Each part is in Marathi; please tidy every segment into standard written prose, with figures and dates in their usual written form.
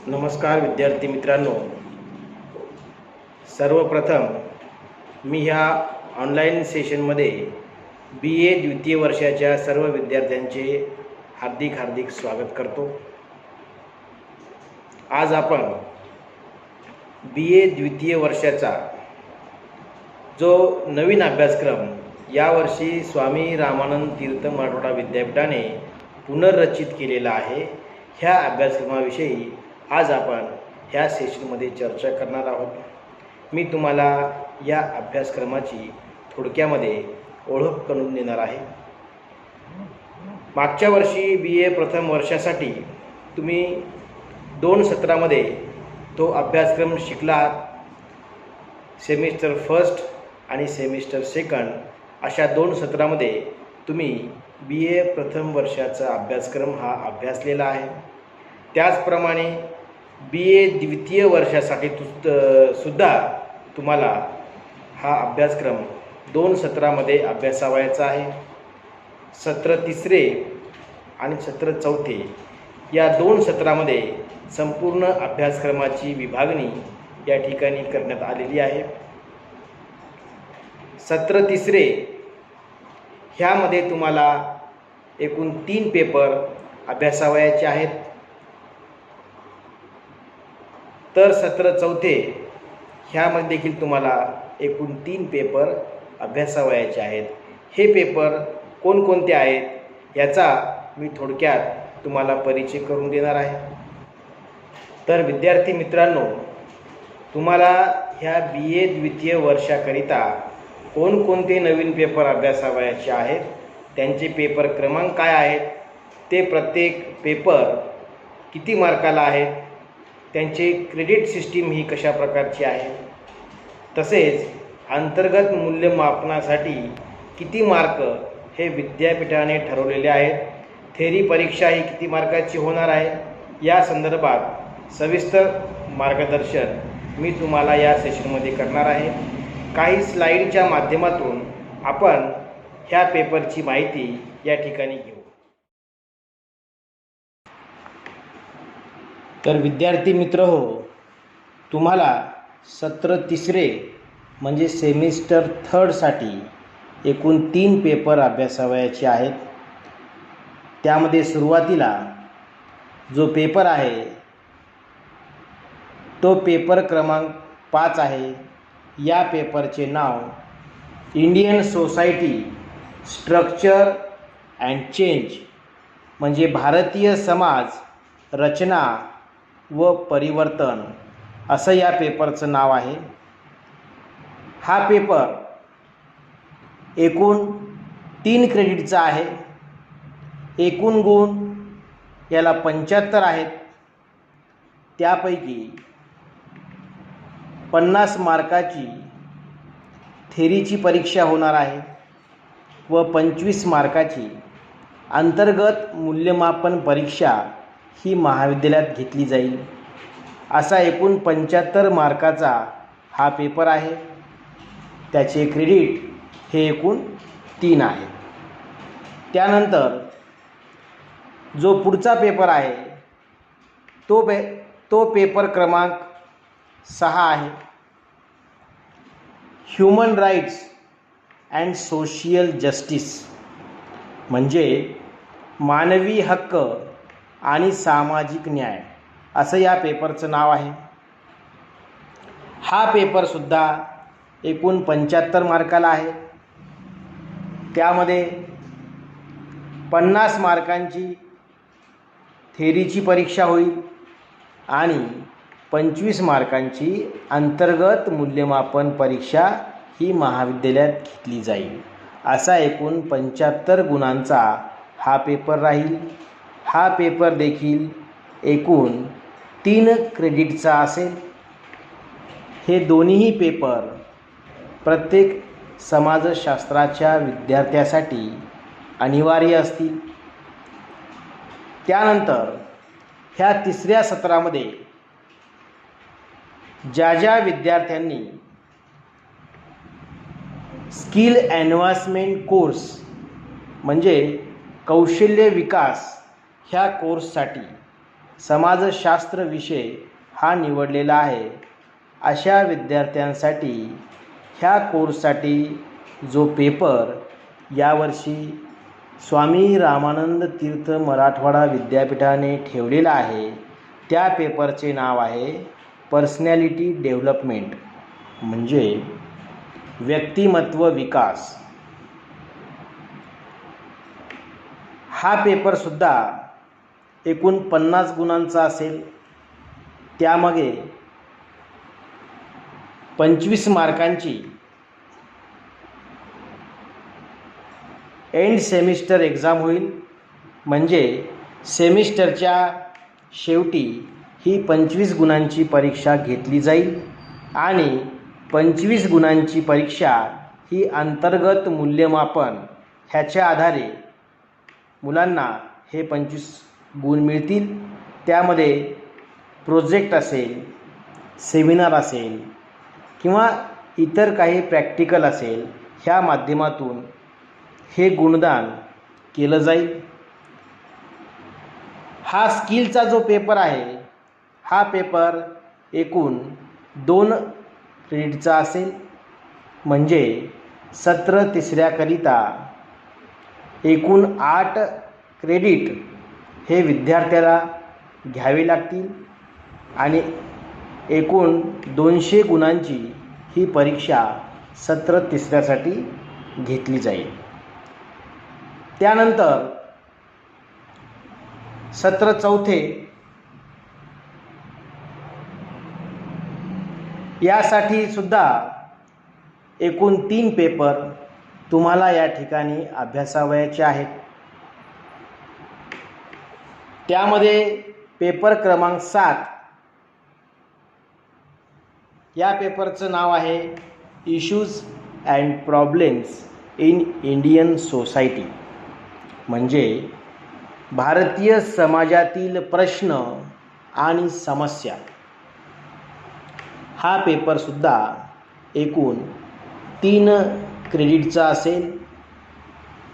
नमस्कार विद्यार्थी मित्रांनो, सर्वप्रथम मी ह्या ऑनलाईन सेशनमध्ये BA द्वितीय वर्षाच्या सर्व विद्यार्थ्यांचे हार्दिक स्वागत करतो। आज आपण BA द्वितीय वर्षाचा जो नवीन अभ्यासक्रम यावर्षी स्वामी रामानंद तीर्थ मराठवाडा विद्यापीठाने पुनर्रचित केलेला आहे, ह्या अभ्यासक्रमाविषयी आज आपण ह्या सेशनमध्ये चर्चा करणार आहोत। मी तुम्हाला या अभ्यासक्रमाची थोडक्यामध्ये ओळख करून देणार आहे। मागच्या वर्षी BA प्रथम वर्षासाठी तुम्ही 2 सत्रामध्ये तो अभ्यासक्रम शिकला आहात। सेमिस्टर फर्स्ट आणि सेमिस्टर सेकंड अशा 2 सत्रामध्ये तुम्ही BA प्रथम वर्षाचा अभ्यासक्रम हा अभ्यासलेला आहे। त्याचप्रमाणे BA द्वितीय वर्षासाठी सुद्धा तुम्हाला हा अभ्यासक्रम 2 सत्रामध्ये अभ्यासावयाचा आहे। सत्र तिसरे आणि सत्र चौथे या 2 सत्रामध्ये संपूर्ण अभ्यासक्रमाची विभागणी या ठिकाणी करण्यात आलेली आहे। सत्र तिसरे ह्यामध्ये तुम्हाला एकूण 3 पेपर अभ्यासावयाचे आहेत, तर सत्र चौथे ह्यामध्ये देखील तुम्हाला एकूण 3 पेपर अभ्यासावयाचे आहेत। हे पेपर कोणकोणते आहेत याचा मी थोडक्यात तुम्हाला परिचय करून देणार आहे। तर विद्यार्थी मित्रांनो, तुम्हाला ह्या BA द्वितीय वर्षाकरिता कोणकोणते नवीन पेपर अभ्यासावयाचे आहेत, त्यांचे पेपर क्रमांक काय आहेत, ते प्रत्येक पेपर किती मार्काला आहेत, त्यांचे क्रेडिट सिस्टीम ही कशा प्रकारची आहे, तसेच अंतर्गत मूल्यमापनासाठी किती मार्क हे विद्यापीठाने ठरवलेले आहेत, थेरी परीक्षा ही किती मार्काची होणार आहे, या संदर्भात सविस्तर मार्गदर्शन मी तुम्हाला या सेशनमध्ये करणार आहे। काही स्लाईडच्या माध्यमातून आपण ह्या पेपरची माहिती या ठिकाणी घेऊ। तर विद्यार्थी मित्र हो, तुम्हाला सत्र तिसरे म्हणजे सेमिस्टर थर्डसाठी एकूण 3 पेपर अभ्यासावयाचे आहेत। त्यामध्ये सुरुवातीला जो पेपर आहे तो पेपर क्रमांक 5 आहे। या पेपरचे नाव Indian society structure and change म्हणजे भारतीय समाज रचना व परिवर्तन असं या पेपरचं नाव आहे। हा पेपर एकूण 3 क्रेडिटचा आहे। एकूण गुण याला 75 आहेत। त्यापैकी 50 मार्काची थेरीची परीक्षा होणार आहे व 25 मार्काची अंतर्गत मूल्यमापन परीक्षा ही महाविद्यालयात घेतली जाईल। असा एकूण 75 मार्काचा हा पेपर आहे। त्याचे क्रेडिट हे एकूण 3 आहे। त्यानंतर जो पुढचा पेपर आहे तो पेपर क्रमांक 6 आहे। Human rights and social justice म्हणजे मानवी हक्क आणि सामाजिक न्याय असं या पेपरचं नाव आहे। हा पेपरसुद्धा एकूण 75 मार्काला आहे। त्यामध्ये 50 मार्कांची थेरीची परीक्षा होईल आणि 25 मार्कांची अंतर्गत मूल्यमापन परीक्षा ही महाविद्यालयात घेतली जाईल। असा एकूण 75 गुणांचा हा पेपर राहील। हा पेपर देखील एकूण 3 क्रेडिटचा असेल। हे दोन्ही पेपर प्रत्येक समाजशास्त्राच्या विद्यार्थ्यासाठी अनिवार्य असतील। त्यानंतर ह्या तिसऱ्या सत्रामध्ये ज्या विद्यार्थ्यांनी स्किल ॲडव्हान्समेंट कोर्स म्हणजे कौशल्य विकास ह्या कोर्ससाठी समाजशास्त्र विषय हा निवडलेला आहे अशा विद्यार्थ्यांसाठी ह्या कोर्ससाठी जो पेपर यावर्षी स्वामी रामानंद तीर्थ मराठवाडा विद्यापीठाने ठेवलेला आहे त्या पेपरचे नाव आहे पर्सनॅलिटी डेव्हलपमेंट, म्हणजे व्यक्तिमत्व विकास. हा पेपरसुद्धा एकूण 50 गुणांचा असेल. त्यामागे 25 मार्कांची एंड सेमिस्टर एक्झाम होईल, म्हणजे सेमिस्टरच्या शेवटी ही 25 गुणांची परीक्षा घेतली जाईल आणि 25 गुणांची परीक्षा ही अंतर्गत मूल्यमापन ह्याच्या आधारे मुलांना हे 25 गुण मिळतील. त्यामध्ये प्रोजेक्ट असेल, सेमिनार असेल किंवा इतर काही प्रॅक्टिकल असेल, ह्या माध्यमातून हे गुणदान केलं जाईल. हा स्किलचा जो पेपर आहे हा पेपर एकूण 2 क्रेडिटचा असेल, म्हणजे सत्र तिसऱ्याकरिता एकूण 8 क्रेडिट हे विद्यार्थ्याला घ्यावे लागतील आणि एकूण 200 गुणांची ही परीक्षा सत्र तिसऱ्यासाठी घेतली जाईल. त्यानंतर सत्र चौथे यासाठी सुद्धा एकूण 3 पेपर तुम्हाला या ठिकाणी अभ्यासावयाचे आहेत. त्यामध्ये पेपर क्रमांक 7 या पेपरचं नाव आहे issues and problems in Indian society, म्हणजे भारतीय समाजातील प्रश्न आणि समस्या. हा पेपरसुद्धा एकूण 3 क्रेडिटचा असेल.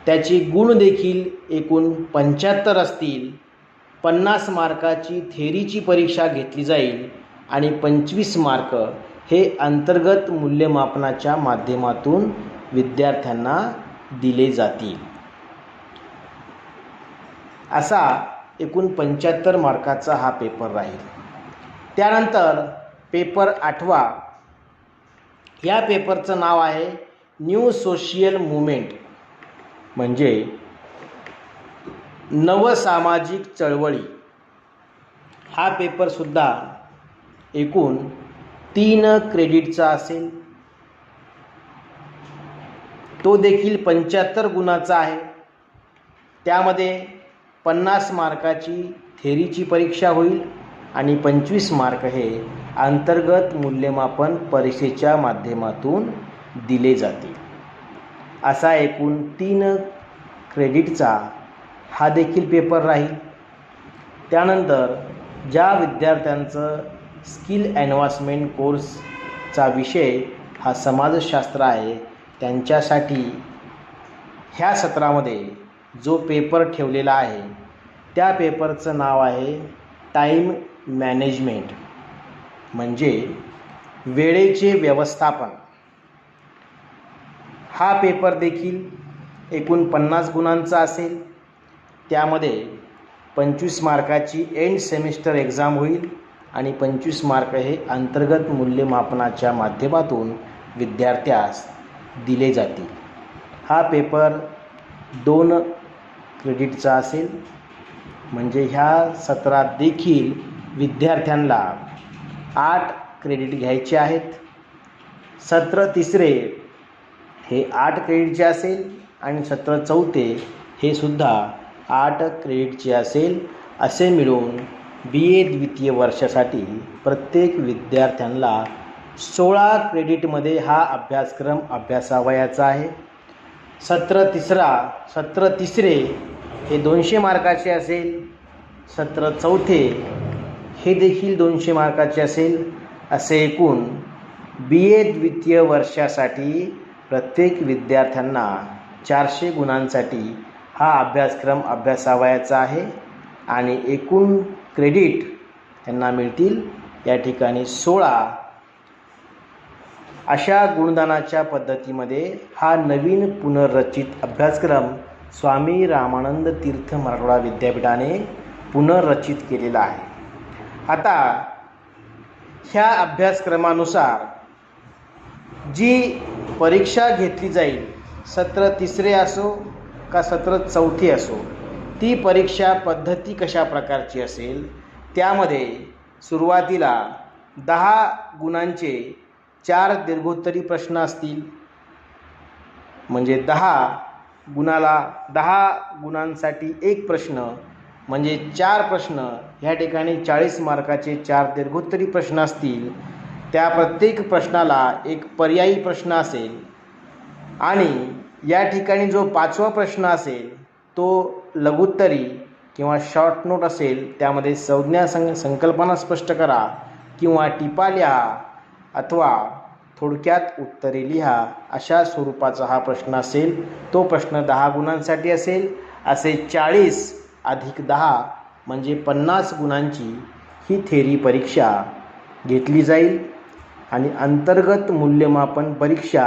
त्याचे गुण देखील एकूण 75 असतील. 50 मार्काची थेरीची परीक्षा घेतली जाईल आणि 25 मार्क हे अंतर्गत मूल्यमापनाच्या माध्यमातून विद्यार्थ्यांना दिले जातील. असा एकूण 75 मार्काचा हा पेपर राहील. त्यानंतर पेपर 8वा या पेपरचं नाव आहे न्यू सोशियल मुवमेंट, म्हणजे नवसामाजिक चळवळी. हा पेपरसुद्धा एकूण 3 क्रेडिटचा असेल. तो देखील 75 गुणाचा आहे. त्यामध्ये 50 मार्काची थेरीची परीक्षा होईल आणि 25 मार्क हे अंतर्गत मूल्यमापन परीक्षेच्या माध्यमातून दिले जातील. असा एकूण 3 क्रेडिटचा हा देखील पेपर राहील. त्यानंतर ज्या विद्यार्थ्यांचं स्किल ॲडव्हान्समेंट कोर्सचा विषय हा समाजशास्त्र आहे त्यांच्यासाठी ह्या सत्रामध्ये जो पेपर ठेवलेला आहे त्या पेपरचं नाव आहे टाईम मॅनेजमेंट, म्हणजे वेळेचे व्यवस्थापन. हा पेपर देखील एकूण 50 गुणांचा असेल. त्यामध्ये 25 मार्काची एंड सेमिस्टर एक्झाम होईल आणि 25 मार्क हे अंतर्गत मूल्यमापनाच्या माध्यमातून विद्यार्थ्यास दिले जातील. हा पेपर 2 क्रेडिटचा असेल, म्हणजे ह्या सत्रात देखील विद्यार्थ्यांना 8 क्रेडिट घ्यायचे आहेत. सत्र तिसरे हे 8 क्रेडिटचे असेल आणि सत्र चौथे हे सुद्धा 8 क्रेडिटचे असेल. असे मिळून BA द्वितीय वर्षासाठी प्रत्येक विद्यार्थ्यांना 16 क्रेडिटमध्ये हा अभ्यासक्रम अभ्यासावयाचा आहे. सत्र तिसरे हे 200 मार्काचे असेल. सत्र चौथे हे देखील 200 मार्काचे असेल. असे एकूण BA द्वितीय वर्षासाठी प्रत्येक विद्यार्थ्यांना 400 गुणांसाठी हा अभ्यासक्रम अभ्यासावयाचा आहे आणि एकूण क्रेडिट त्यांना मिळतील या ठिकाणी 16. अशा गुणदानाच्या पद्धतीमध्ये हा नवीन पुनर्रचित अभ्यासक्रम स्वामी रामानंद तीर्थ मराठवाडा विद्यापीठाने पुनर्रचित केलेला आहे. आता ह्या अभ्यासक्रमानुसार जी परीक्षा घेतली जाईल, सत्र तिसरे असो का सत्र चौथे असो, ती परीक्षा पद्धती कशा प्रकारची असेल, त्यामध्ये सुरुवातीला 10 गुणांचे 4 दीर्घोत्तरी प्रश्न असतील. म्हणजे 10 गुणांसाठी 1 प्रश्न म्हणजे 4 प्रश्न. ह्या ठिकाणी 40 मार्काचे 4 दीर्घोत्तरी प्रश्न असतील. त्या प्रत्येक प्रश्नाला एक पर्यायी प्रश्न असेल आणि या ठिकाणी जो 5वा प्रश्न असेल तो लघुत्तरी किंवा शॉर्ट नोट असेल. त्यामध्ये संज्ञा संकल्पना स्पष्ट करा किंवा टिपा लिहा अथवा थोडक्यात उत्तरे लिहा, अशा स्वरूपाचा हा प्रश्न असेल. तो प्रश्न 10 गुणांसाठी असेल. असे 40 अधिक 10 म्हणजे 50 गुणांची ही थेरी परीक्षा घेतली जाईल आणि अंतर्गत मूल्यमापन परीक्षा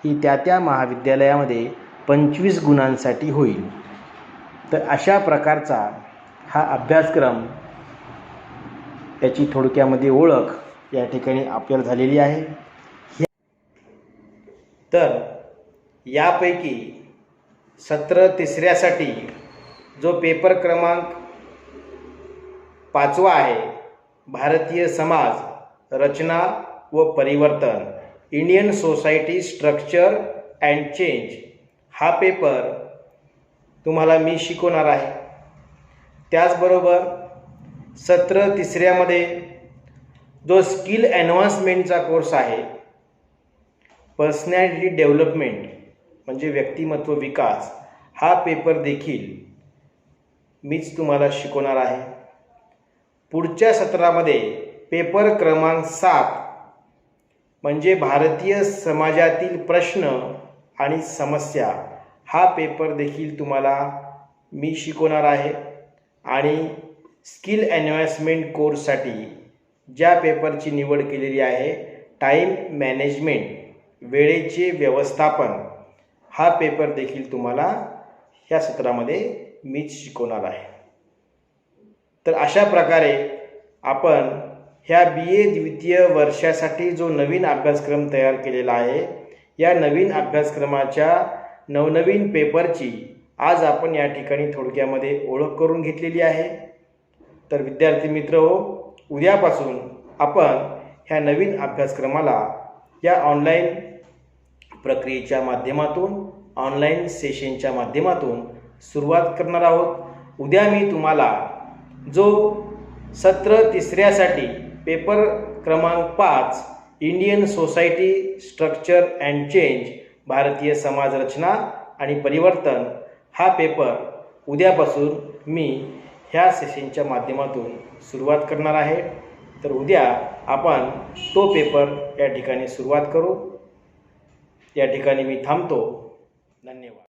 ही त्या महाविद्यालयामध्ये 25 गुणांसाठी होईल. तर अशा प्रकारचा हा अभ्यासक्रम, त्याची थोडक्यामध्ये ओळख या ठिकाणी आपल्याला झालेली आहे. तर यापैकी सत्र तिसऱ्यासाठी जो पेपर क्रमांक 5वा आहे, भारतीय समाज रचना व परिवर्तन, Indian society structure and change, हा पेपर तुम्हाला मी शिकवणार आहे. त्याचबरोबर सत्र तिसऱ्यामध्ये जो स्किल ॲडव्हान्समेंटचा कोर्स आहे, पर्सनॅलिटी डेव्हलपमेंट म्हणजे व्यक्तिमत्व विकास, हा पेपर देखील मीच तुम्हाला शिकवणार आहे. पुढच्या सत्रामध्ये पेपर क्रमांक 7 म्हणजे भारतीय समाजातील प्रश्न आणि समस्या, हा पेपर देखील तुम्हाला मी शिकवणार आहे. आणि स्किल ॲडव्हान्समेंट कोर्ससाठी ज्या पेपरची निवड केलेली आहे, टाईम मॅनेजमेंट, वेळेचे व्यवस्थापन, हा पेपर देखील तुम्हाला ह्या सत्रामध्ये मीच शिकवणार आहे. तर अशा प्रकारे आपण ह्या BA द्वितीय वर्षासाठी जो नवीन अभ्यासक्रम तयार केलेला आहे, या नवीन अभ्यासक्रमाच्या नवनवीन पेपरची आज आपण या ठिकाणी थोडक्यामध्ये ओळख करून घेतलेली आहे. तर विद्यार्थी मित्रहो, उद्यापासून आपण ह्या नवीन अभ्यासक्रमाला या ऑनलाईन प्रक्रियेच्या माध्यमातून, ऑनलाईन सेशनच्या माध्यमातून सुरुवात करणार आहोत. उद्या मी तुम्हाला जो सत्र तिसऱ्यासाठी पेपर क्रमांक 5 Indian society structure and change, Bharatiya Samaj रचना आणि परिवर्तन, हा पेपर उद्यापासून मी ह्या सेशनच्या माध्यमातून सुरुवात करणार आहे. तर उद्या आपण तो पेपर या ठिकाणी सुरुवात करू. या ठिकाणी मी थांबतो. धन्यवाद.